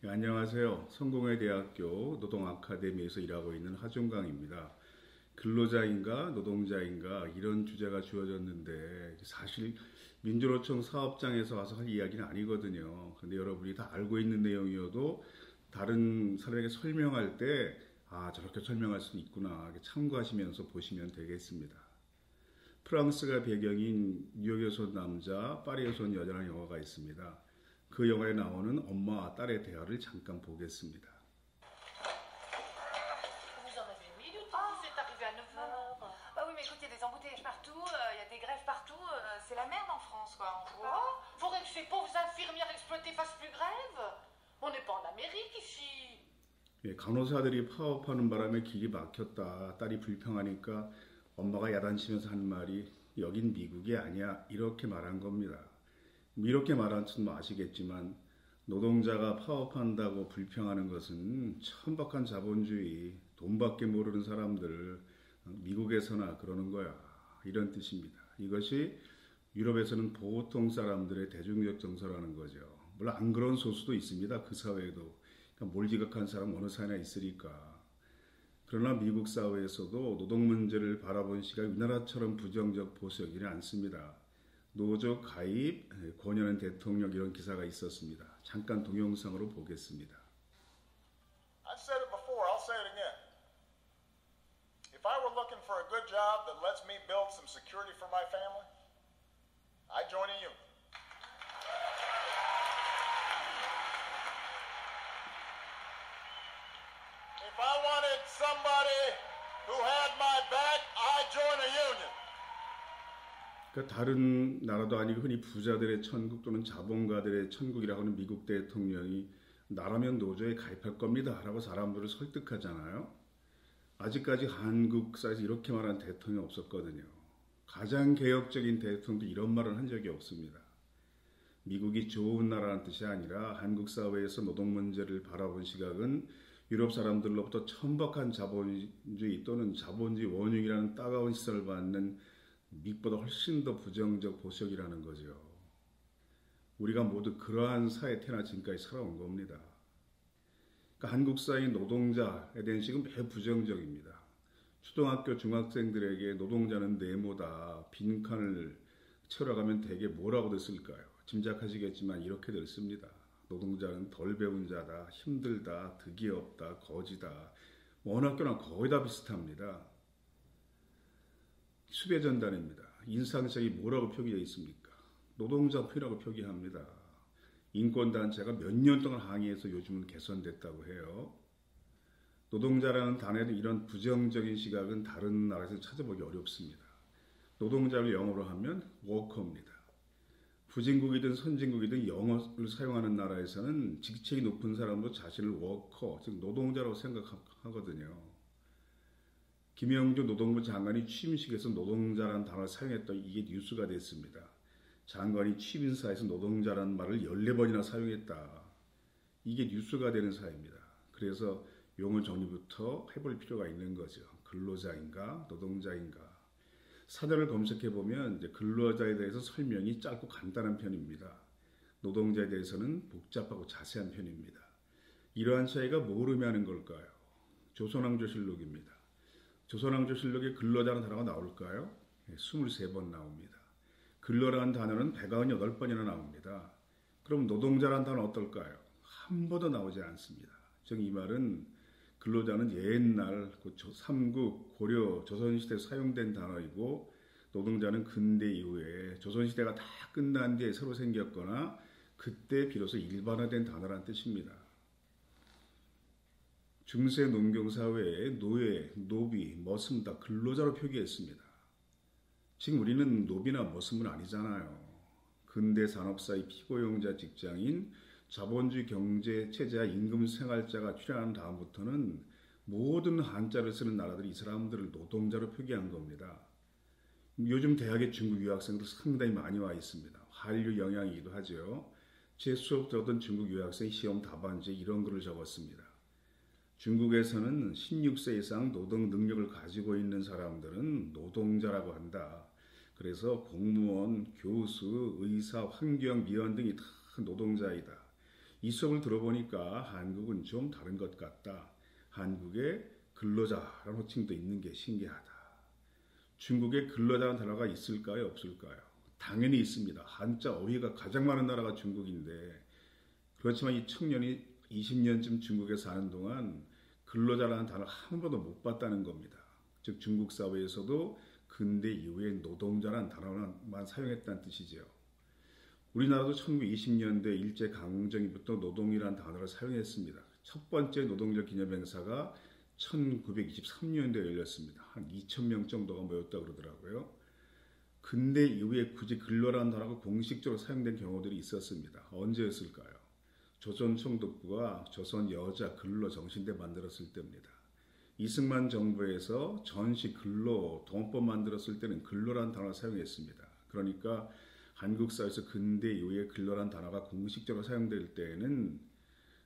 네, 안녕하세요. 성공회 대학교 노동아카데미에서 일하고 있는 하준강입니다. 근로자인가 노동자인가 이런 주제가 주어졌는데 사실 민주노총 사업장에서 와서 할 이야기는 아니거든요. 근데 여러분이 다 알고 있는 내용이어도 다른 사람에게 설명할 때 저렇게 설명할 수도 있구나 참고하시면서 보시면 되겠습니다. 프랑스가 배경인 뉴욕에서 온 남자, 파리에서 온 여자라는 영화가 있습니다. 그 영화에 나오는 엄마와 딸의 대화를 잠깐 보겠습니다. Vous en avez mis du temps, vous êtes arrivé à 9h. Bah oui, mais écoute, il y a des embouteillages partout, il y a des grèves partout, c'est la merde en France, quoi. On peut pas. Quoi? Faudrait que ces pauvres infirmières exploitées fassent plus grève. On n'est pas en Amérique ici. 예, 간호사들이 파업하는 바람에 길이 막혔다. 딸이 불평하니까 엄마가 야단치면서 한 말이 여긴 미국이 아니야. 이렇게 말한 겁니다. 이렇게 말한 건 아시겠지만 노동자가 파업한다고 불평하는 것은 천박한 자본주의, 돈밖에 모르는 사람들, 미국에서나 그러는 거야. 이런 뜻입니다. 이것이 유럽에서는 보통 사람들의 대중적 정서라는 거죠. 물론 안 그런 소수도 있습니다. 그 사회에도. 그러니까 몰지각한 사람 어느 사회나 있으니까. 그러나 미국 사회에서도 노동 문제를 바라본 시각이 우리나라처럼 부정적 보수적이지 않습니다. 노조 가입, 권유하는 대통령 이런 기사가 있었습니다. 잠깐 동영상으로 보겠습니다. I've said it before, I'll say it again. If I were looking for a good job that lets me build some security for my family, I'd join a union. If I wanted somebody who had my back, I'd join a union. 그러니까 다른 나라도 아니고 흔히 부자들의 천국 또는 자본가들의 천국이라고 하는 미국 대통령이 나라면 노조에 가입할 겁니다 라고 사람들을 설득하잖아요. 아직까지 한국사에서 이렇게 말한 대통령이 없었거든요. 가장 개혁적인 대통령도 이런 말을 한 적이 없습니다. 미국이 좋은 나라는 뜻이 아니라 한국 사회에서 노동 문제를 바라본 시각은 유럽 사람들로부터 천박한 자본주의 또는 자본주의 원흉이라는 따가운 시선을 받는 미국보다 훨씬 더 부정적 보수적이라는 거죠. 우리가 모두 그러한 사회에 태어나 지금까지 살아온 겁니다. 그러니까 한국 사회 노동자에 대한 식은 매우 부정적입니다. 초등학교 중학생들에게 노동자는 네모다 빈칸을 채워가면 대개 뭐라고 됐을까요? 짐작하시겠지만 이렇게 됐습니다. 노동자는 덜 배운 자다, 힘들다, 득이 없다, 거지다. 어느 학교나 거의 다 비슷합니다. 수배전단입니다. 인상책이 뭐라고 표기되어 있습니까? 노동자 표현이라고 표기합니다. 인권단체가 몇 년 동안 항의해서 요즘은 개선됐다고 해요. 노동자라는 단어에는 이런 부정적인 시각은 다른 나라에서 찾아보기 어렵습니다. 노동자를 영어로 하면 워커입니다. 후진국이든 선진국이든 영어를 사용하는 나라에서는 직책이 높은 사람도 자신을 워커, 즉 노동자라고 생각하거든요. 김영주 노동부 장관이 취임식에서 노동자라는 단어를 사용했던 이게 뉴스가 됐습니다. 장관이 취임사에서 노동자라는 말을 14번이나 사용했다. 이게 뉴스가 되는 사회입니다. 그래서 용어 정리부터 해볼 필요가 있는 거죠. 근로자인가 노동자인가. 사전을 검색해보면 이제 근로자에 대해서 설명이 짧고 간단한 편입니다. 노동자에 대해서는 복잡하고 자세한 편입니다. 이러한 차이가 뭐로 의미하는 걸까요? 조선왕조실록입니다. 조선왕조실록에 근로자라는 단어가 나올까요? 23번 나옵니다. 근로라는 단어는 198번이나 나옵니다. 그럼 노동자라는 단어는 어떨까요? 한 번도 나오지 않습니다. 즉 이 말은 근로자는 옛날 삼국, 고려, 조선시대에 사용된 단어이고 노동자는 근대 이후에 조선시대가 다 끝난 뒤에 새로 생겼거나 그때 비로소 일반화된 단어라는 뜻입니다. 중세 농경사회에 노예, 노비, 머슴 다 근로자로 표기했습니다. 지금 우리는 노비나 머슴은 아니잖아요. 근대 산업사의 피고용자 직장인 자본주의 경제 체제와 임금 생활자가 출현한 다음부터는 모든 한자를 쓰는 나라들이 이 사람들을 노동자로 표기한 겁니다. 요즘 대학에 중국 유학생들 상당히 많이 와 있습니다. 한류 영향이기도 하죠. 제 수업 들었던 중국 유학생 시험 답안지에 이런 글을 적었습니다. 중국에서는 16세 이상 노동 능력을 가지고 있는 사람들은 노동자라고 한다. 그래서 공무원, 교수, 의사, 환경, 미원 등이 다 노동자이다. 이 수업을 들어보니까 한국은 좀 다른 것 같다. 한국에 근로자라는 호칭도 있는 게 신기하다. 중국에 근로자라는 단어가 있을까요? 없을까요? 당연히 있습니다. 한자 어휘가 가장 많은 나라가 중국인데 그렇지만 이 청년이 20년쯤 중국에 사는 동안 근로자라는 단어를 한 번도 못 봤다는 겁니다. 즉 중국 사회에서도 근대 이후에 노동자라는 단어만 사용했다는 뜻이죠. 우리나라도 1920년대 일제강점기부터 노동이라는 단어를 사용했습니다. 첫 번째 노동절 기념행사가 1923년도에 열렸습니다. 한 2,000명 정도가 모였다고 그러더라고요. 근대 이후에 굳이 근로라는 단어가 공식적으로 사용된 경우들이 있었습니다. 언제였을까요? 조선총독부가 조선 여자 근로 정신대 만들었을 때입니다. 이승만 정부에서 전시 근로 동법 만들었을 때는 근로라는 단어를 사용했습니다. 그러니까 한국 사회에서 근대 이후에 근로라는 단어가 공식적으로 사용될 때에는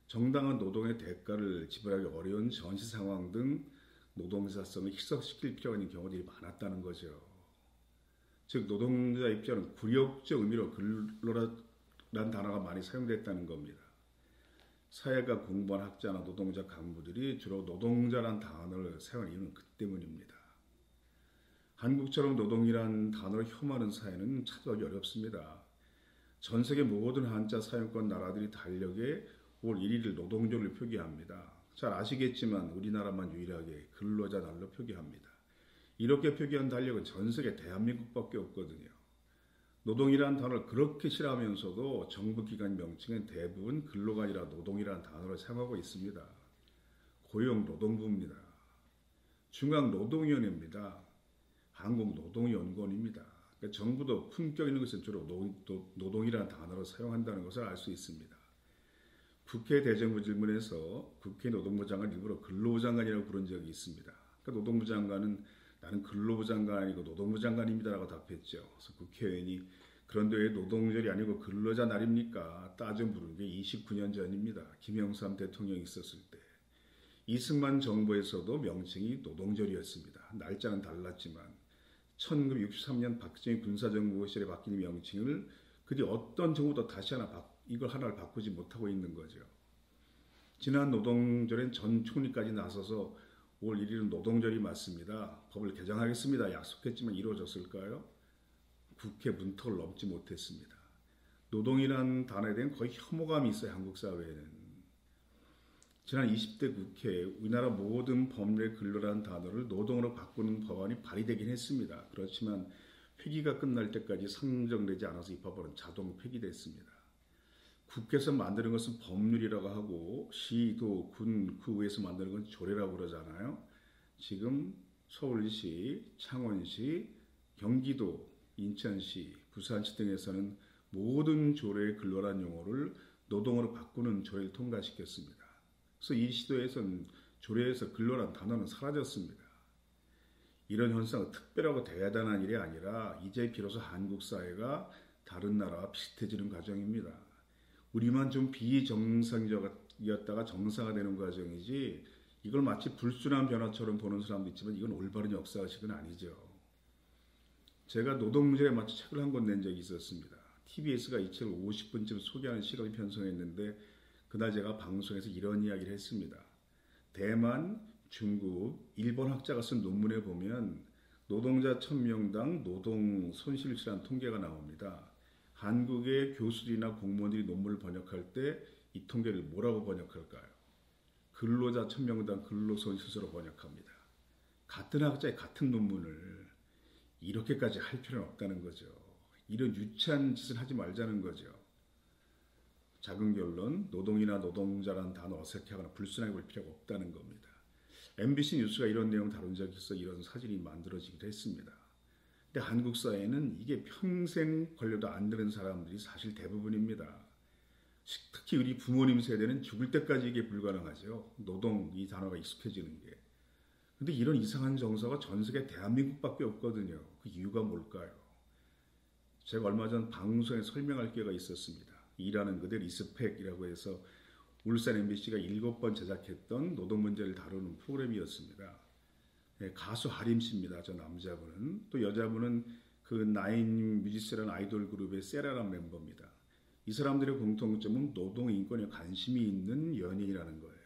정당한 노동의 대가를 지불하기 어려운 전시 상황 등 노동자성을 희석시킬 필요가 있는 경우들이 많았다는 거죠. 즉 노동자 입장은 굴욕적 의미로 근로라는 단어가 많이 사용됐다는 겁니다. 사회가 공부한 학자나 노동자 간부들이 주로 노동자란 단어를 사용하는 이유는 그 때문입니다. 한국처럼 노동이란 단어를 혐오하는 사회는 찾아오기 어렵습니다. 전 세계 모든 한자 사용권 나라들이 달력에 5월 1일을 노동절을 표기합니다. 잘 아시겠지만 우리나라만 유일하게 근로자 날로 표기합니다. 이렇게 표기한 달력은 전 세계 대한민국밖에 없거든요. 노동이라는 단어를 그렇게 싫어하면서도 정부 기관 명칭은 대부분 근로가 아니라 노동이라는 단어를 사용하고 있습니다. 고용노동부입니다. 중앙노동위원회입니다. 한국노동연구원입니다. 그러니까 정부도 품격 있는 것은 주로 노동이라는 단어를 사용한다는 것을 알 수 있습니다. 국회 대정부 질문에서 국회 노동부 장관 일부러 근로부 장관이라고 부른 적이 있습니다. 그러니까 노동부 장관은 나는 근로부 장관 아니고 노동부 장관입니다라고 답했죠. 그래서 국회의원이 그런데 왜 노동절이 아니고 근로자 날입니까? 따져 물은 게 29년 전입니다. 김영삼 대통령이 있었을 때. 이승만 정부에서도 명칭이 노동절이었습니다. 날짜는 달랐지만 1963년 박정희 군사정부 시절에 바뀐 명칭을 그뒤 어떤 정부도 다시 이걸 하나를 바꾸지 못하고 있는 거죠. 지난 노동절엔 전 총리까지 나서서 5월 1일은 노동절이 맞습니다. 법을 개정하겠습니다. 약속했지만 이루어졌을까요? 국회 문턱을 넘지 못했습니다. 노동이라는 단어에 대한 거의 혐오감이 있어요. 한국 사회에는. 지난 20대 국회에 우리나라 모든 법률의 근로라는 단어를 노동으로 바꾸는 법안이 발의되긴 했습니다. 그렇지만 회기가 끝날 때까지 상정되지 않아서 이 법안은 자동 폐기됐습니다. 국회에서 만드는 것은 법률이라고 하고 시도, 군, 구에서 만드는 건 조례라고 그러잖아요. 지금 서울시, 창원시, 경기도, 인천시, 부산시 등에서는 모든 조례의 근로란 용어를 노동으로 바꾸는 조례를 통과시켰습니다. 그래서 이 시도에서는 조례에서 근로란 단어는 사라졌습니다. 이런 현상은 특별하고 대단한 일이 아니라 이제 비로소 한국 사회가 다른 나라와 비슷해지는 과정입니다. 우리만 좀 비정상적이었다가 정상화되는 과정이지 이걸 마치 불순한 변화처럼 보는 사람도 있지만 이건 올바른 역사의식은 아니죠. 제가 노동문제에 맞춰 책을 한 권 낸 적이 있었습니다. TBS가 이 책을 50분쯤 소개하는 시간이 편성했는데 그날 제가 방송에서 이런 이야기를 했습니다. 대만, 중국, 일본 학자가 쓴 논문에 보면 노동자 1000명당 노동 손실이라는 통계가 나옵니다. 한국의 교수들이나 공무원들이 논문을 번역할 때 이 통계를 뭐라고 번역할까요? 근로자 1000명당 근로손실수로 번역합니다. 같은 학자의 같은 논문을 이렇게까지 할 필요는 없다는 거죠. 이런 유치한 짓을 하지 말자는 거죠. 작은 결론, 노동이나 노동자라는 단어 어색하거나 불순하게 볼 필요가 없다는 겁니다. MBC 뉴스가 이런 내용 다룬 적이 있어 이런 사진이 만들어지기도 했습니다. 근데 한국 사회는 이게 평생 걸려도 안 되는 사람들이 사실 대부분입니다. 특히 우리 부모님 세대는 죽을 때까지 이게 불가능하죠. 노동 이 단어가 익숙해지는 게. 근데 이런 이상한 정서가 전 세계 대한민국밖에 없거든요. 그 이유가 뭘까요? 제가 얼마 전 방송에 설명할 기회가 있었습니다. 일하는 그대 리스펙이라고 해서 울산 MBC가 7번 제작했던 노동 문제를 다루는 프로그램이었습니다. 네, 가수 하림 씨입니다. 저 남자분은. 또 여자분은 그 나인 뮤지스라는 아이돌 그룹의 세라라는 멤버입니다. 이 사람들의 공통점은 노동 인권에 관심이 있는 연예인이라는 거예요.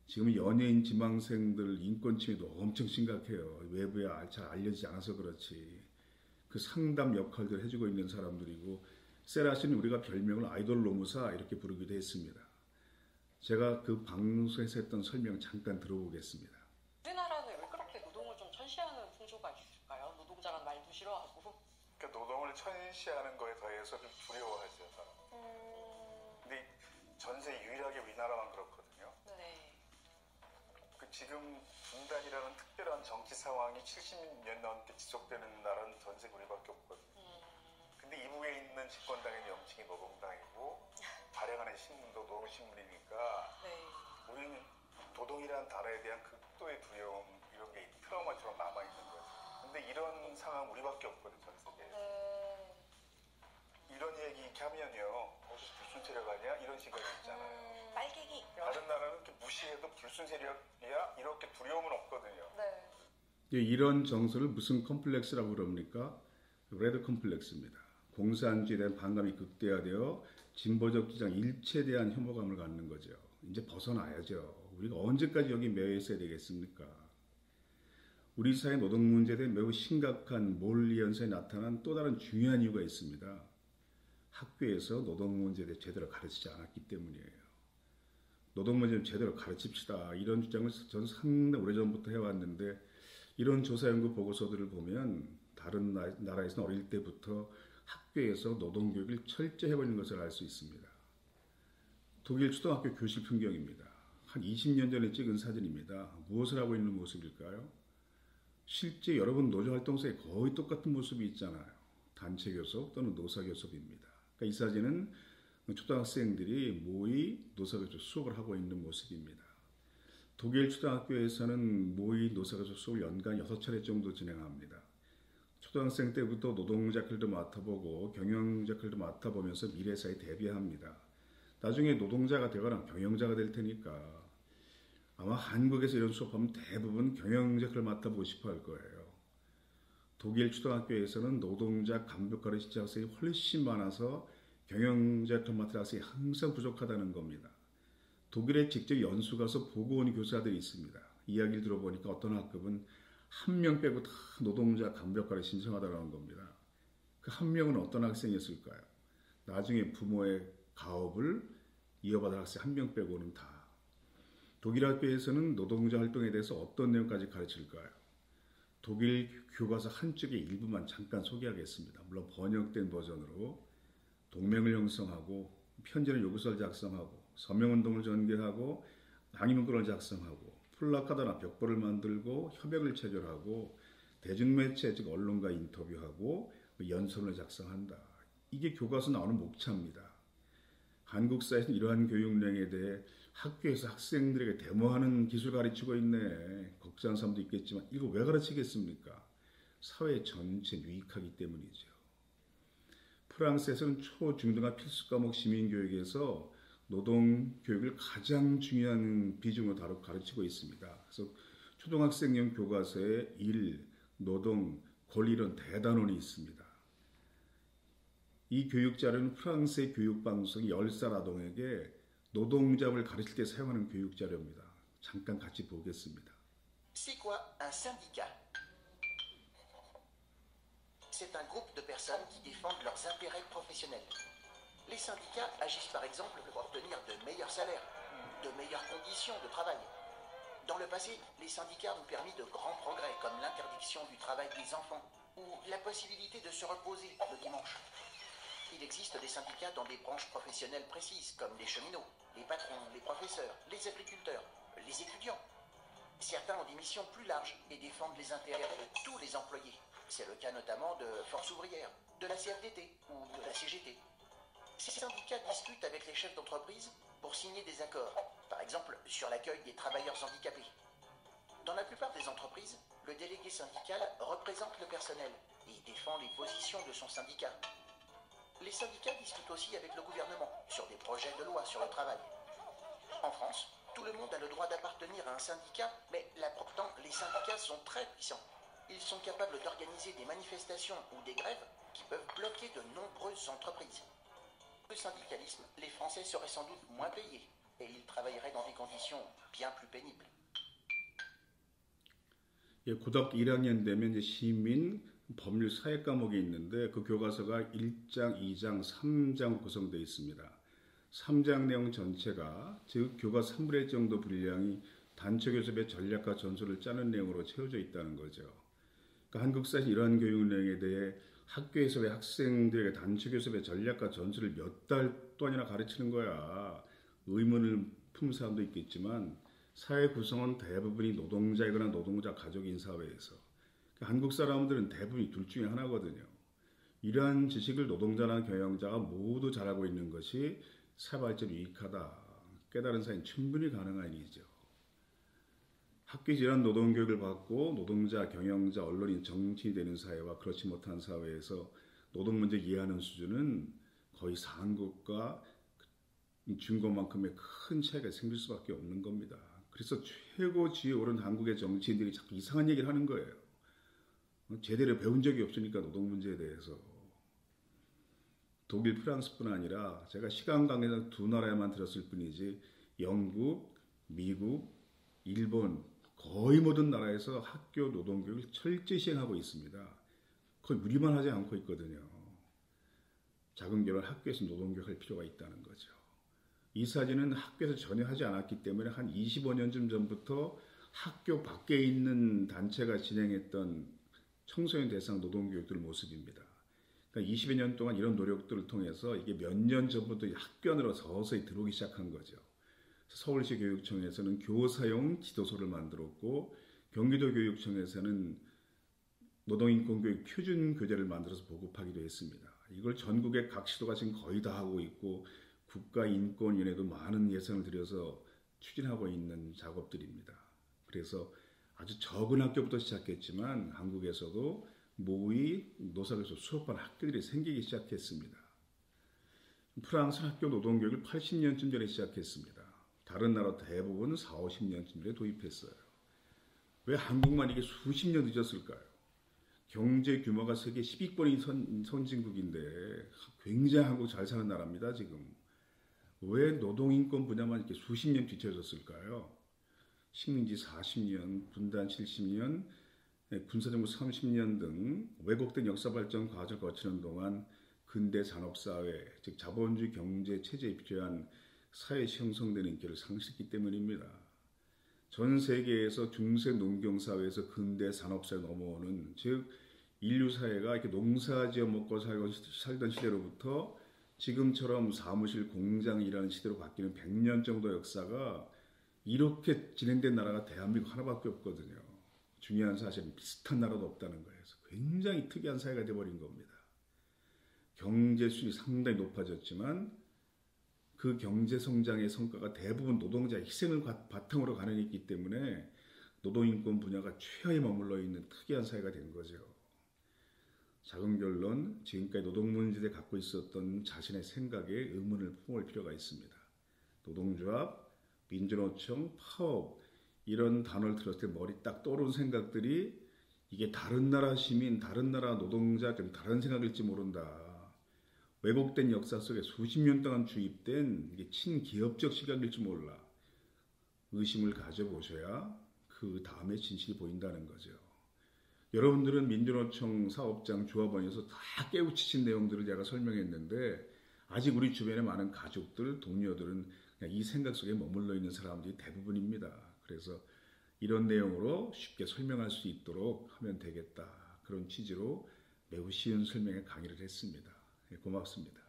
지금 연예인 지망생들 인권 침해도 엄청 심각해요. 외부에 잘 알려지지 않아서 그렇지. 그 상담 역할들 해주고 있는 사람들이고, 세라 씨는 우리가 별명을 아이돌 노무사 이렇게 부르기도 했습니다. 제가 그 방송에서 했던 설명 잠깐 들어보겠습니다. 우리나라는 왜 그렇게 노동을 좀 천시하는 풍조가 있을까요? 노동자란 말도 싫어하고. 그러니까 노동을 천시하는 거에 더해서 좀 두려워하죠. 근데 전세 유일하게 우리나라만 그렇거든요. 네. 그 지금 분단이라는 특별한 정치 상황이 70년 넘게 지속되는 나라는 전 세계 우리밖에 없거든요. 근데 이북에 있는 집권당의 명칭이 노동당이고 발행하는 신문도 노동신문이니까 네. 우리는 노동이라는 단어에 대한 극도의 두려움 이런 게 트라우마처럼 남아있는 거죠. 근데 이런 상황 우리밖에 없거든요. 전 세계에. 이런 얘기 이렇게 하면요. 무슨 세력 아니야? 이런 시각이 있잖아요. 빨갱이. 다른 나라는 이렇게 무시해도 불순 세력이야? 이렇게 두려움은 없거든요. 네. 이런 정서를 무슨 컴플렉스라고 그럽니까? 레드 컴플렉스입니다. 공산주의에 대한 반감이 극대화되어 진보적 주장 일체에 대한 혐오감을 갖는 거죠. 이제 벗어나야죠. 우리가 언제까지 여기 매여 있어야 되겠습니까? 우리 사회 노동 문제에 대해 매우 심각한 몰리 현상이 나타난 또 다른 중요한 이유가 있습니다. 학교에서 노동 문제에 대해 제대로 가르치지 않았기 때문이에요. 노동 문제를 제대로 가르칩시다. 이런 주장을 저는 상당히 오래전부터 해왔는데, 이런 조사 연구 보고서들을 보면 다른 나라에서는 어릴 때부터 학교에서 노동교육을 철저히 해버리는 것을 알 수 있습니다. 독일 초등학교 교실 풍경입니다. 한 20년 전에 찍은 사진입니다. 무엇을 하고 있는 모습일까요? 실제 여러분 노조활동서에 거의 똑같은 모습이 있잖아요. 단체 교섭 또는 노사 교섭입니다. 그러니까 이 사진은 초등학생들이 모의 노사 교섭 수업을 하고 있는 모습입니다. 독일 초등학교에서는 모의 노사 교섭 수업을 연간 6차례 정도 진행합니다. 초등학생 때부터 노동자 역할도 맡아보고 경영자 역할도 맡아보면서 미래 사회에 대비합니다. 나중에 노동자가 되거나 경영자가 될 테니까 아마 한국에서 이런 수업하면 대부분 경영자 역할을 맡아보고 싶어 할 거예요. 독일 초등학교에서는 노동자 감독 가르치는 학생이 훨씬 많아서 경영자 역할 맡을 학생이 항상 부족하다는 겁니다. 독일에 직접 연수 가서 보고 온 교사들이 있습니다. 이야기를 들어보니까 어떤 학급은 한 명 빼고 다 노동자 감독과를 신청하더라는 겁니다. 그 한 명은 어떤 학생이었을까요? 나중에 부모의 가업을 이어받을 학생 한 명 빼고는 다. 독일 학교에서는 노동자 활동에 대해서 어떤 내용까지 가르칠까요? 독일 교과서 한쪽의 일부만 잠깐 소개하겠습니다. 물론 번역된 버전으로 동맹을 형성하고 편지는 요구서를 작성하고 서명운동을 전개하고 항의문구를 작성하고 플라카드나 벽보를 만들고 협약을 체결하고 대중매체 즉 언론과 인터뷰하고 연설을 작성한다. 이게 교과서 나오는 목차입니다. 한국 사회에서는 이러한 교육령에 대해 학교에서 학생들에게 데모하는 기술 가르치고 있네. 걱정하는 사람도 있겠지만 이거 왜 가르치겠습니까? 사회 전체에 유익하기 때문이죠. 프랑스에서는 초, 중등학 필수 과목 시민교육에서 노동교육을 가장 중요한 비중으로 가르치고 있습니다. 그래서 초등학생용 교과서에 일, 노동, 권리론 대단원이 있습니다. 이 교육자료는 프랑스의 교육방송이 10살 아동에게 노동자를 가르칠 때 사용하는 교육자료입니다. 잠깐 같이 보겠습니다. C'est quoi un syndicat? C'est un groupe de personnes qui défendent leurs intérêts professionnels. Les syndicats agissent par exemple pour obtenir de meilleurs salaires, de meilleures conditions de travail. Dans le passé, les syndicats ont permis de grands progrès comme l'interdiction du travail des enfants ou la possibilité de se reposer le dimanche. Il existe des syndicats dans des branches professionnelles précises comme les cheminots, les patrons, les professeurs, les agriculteurs, les étudiants. Certains ont des missions plus larges et défendent les intérêts de tous les employés. C'est le cas notamment de Force ouvrière, de la CFDT ou de la CGT. Ces syndicats discutent avec les chefs d'entreprise pour signer des accords, par exemple sur l'accueil des travailleurs handicapés. Dans la plupart des entreprises, le délégué syndical représente le personnel et défend les positions de son syndicat. Les syndicats discutent aussi avec le gouvernement sur des projets de loi sur le travail. En France, tout le monde a le droit d'appartenir à un syndicat, mais là pourtant, les syndicats sont très puissants. Ils sont capables d'organiser des manifestations ou des grèves qui peuvent bloquer de nombreuses entreprises. le syndicalisme, les Français seraient sans doute moins payés et ils travailleraient dans des conditions bien plus pénibles. 예, 고등학교 1학년 되면 이제 시민 법률 사회 과목이 있는데 그 교과서가 1장, 2장, 3장으로 구성되어 있습니다. 3장 내용 전체가 즉 교과 3분의 1 정도 분량이 단체교섭의 전략과 전술을 짜는 내용으로 채워져 있다는 거죠. 그러니까 한국사에서 이러한 교육 내용에 대해 학교에서의 학생들에게 단체교섭의 전략과 전술을 몇 달 동안이나 가르치는 거야. 의문을 품은 사람도 있겠지만 사회 구성은 대부분이 노동자이거나 노동자 가족인 사회에서 그러니까 한국 사람들은 대부분이 둘 중에 하나거든요. 이러한 지식을 노동자나 경영자가 모두 잘하고 있는 것이 사회 발전에 유익하다. 깨달은 사회는 충분히 가능한 일이죠. 학교에서 이런 노동교육을 받고 노동자, 경영자, 언론인, 정치인이 되는 사회와 그렇지 못한 사회에서 노동 문제 이해하는 수준은 거의 상급과 중고만큼의 큰 차이가 생길 수밖에 없는 겁니다. 그래서 최고 지위에 오른 한국의 정치인들이 자꾸 이상한 얘기를 하는 거예요. 제대로 배운 적이 없으니까 노동 문제에 대해서. 독일, 프랑스뿐 아니라 제가 시간 관계상 두 나라에만 들었을 뿐이지 영국, 미국, 일본 거의 모든 나라에서 학교 노동교육을 철저히 시행하고 있습니다. 거의 무리만 하지 않고 있거든요. 작은 결혼 학교에서 노동교육을 할 필요가 있다는 거죠. 이 사진은 학교에서 전혀 하지 않았기 때문에 한 25년쯤 전부터 학교 밖에 있는 단체가 진행했던 청소년 대상 노동교육들 모습입니다. 그러니까 20여 년 동안 이런 노력들을 통해서 이게 몇 년 전부터 학교 안으로 서서히 들어오기 시작한 거죠. 서울시 교육청에서는 교사용 지도서를 만들었고 경기도 교육청에서는 노동인권교육 표준 교재를 만들어서 보급하기도 했습니다. 이걸 전국의 각 시도가 지금 거의 다 하고 있고 국가인권위원회도 많은 예산을 들여서 추진하고 있는 작업들입니다. 그래서 아주 적은 학교부터 시작했지만 한국에서도 모의 노사교섭 수업반 학교들이 생기기 시작했습니다. 프랑스 학교 노동교육을 80년쯤 전에 시작했습니다. 다른 나라 대부분 4, 50년쯤 전에 도입했어요. 왜 한국만 이게 수십 년 늦었을까요? 경제 규모가 세계 10위권인 선진국인데 굉장히 한국 잘 사는 나라입니다. 지금. 왜 노동인권 분야만 이렇게 수십 년 뒤처졌을까요? 식민지 40년, 분단 70년, 군사정부 30년 등 왜곡된 역사 발전 과정을 거치는 동안 근대 산업사회, 즉 자본주의 경제 체제에 필요한 사회시 형성되는 인기를 상실했기 때문입니다. 전 세계에서 중세 농경사회에서 근대 산업사회 넘어오는 즉 인류사회가 이렇게 농사지어 먹고 살던 시대로부터 지금처럼 사무실 공장 일하는 시대로 바뀌는 100년 정도 역사가 이렇게 진행된 나라가 대한민국 하나밖에 없거든요. 중요한 사실은 비슷한 나라도 없다는 거예요. 굉장히 특이한 사회가 되어버린 겁니다. 경제 수준이 상당히 높아졌지만 그 경제 성장의 성과가 대부분 노동자의 희생을 바탕으로 가능했기 때문에 노동인권 분야가 최하에 머물러 있는 특이한 사회가 된 거죠. 작은 결론, 지금까지 노동 문제에 갖고 있었던 자신의 생각에 의문을 품을 필요가 있습니다. 노동조합, 민주노총, 파업 이런 단어를 들었을 때 머리 딱 떠오르는 생각들이 이게 다른 나라 시민, 다른 나라 노동자 좀 다른 생각일지 모른다. 왜곡된 역사 속에 수십 년 동안 주입된 이게 친기업적 시각일지 몰라. 의심을 가져보셔야 그 다음에 진실이 보인다는 거죠. 여러분들은 민주노총 사업장 조합원에서 다 깨우치신 내용들을 제가 설명했는데 아직 우리 주변의 많은 가족들, 동료들은 그냥 이 생각 속에 머물러 있는 사람들이 대부분입니다. 그래서 이런 내용으로 쉽게 설명할 수 있도록 하면 되겠다. 그런 취지로 매우 쉬운 설명의 강의를 했습니다. 고맙습니다.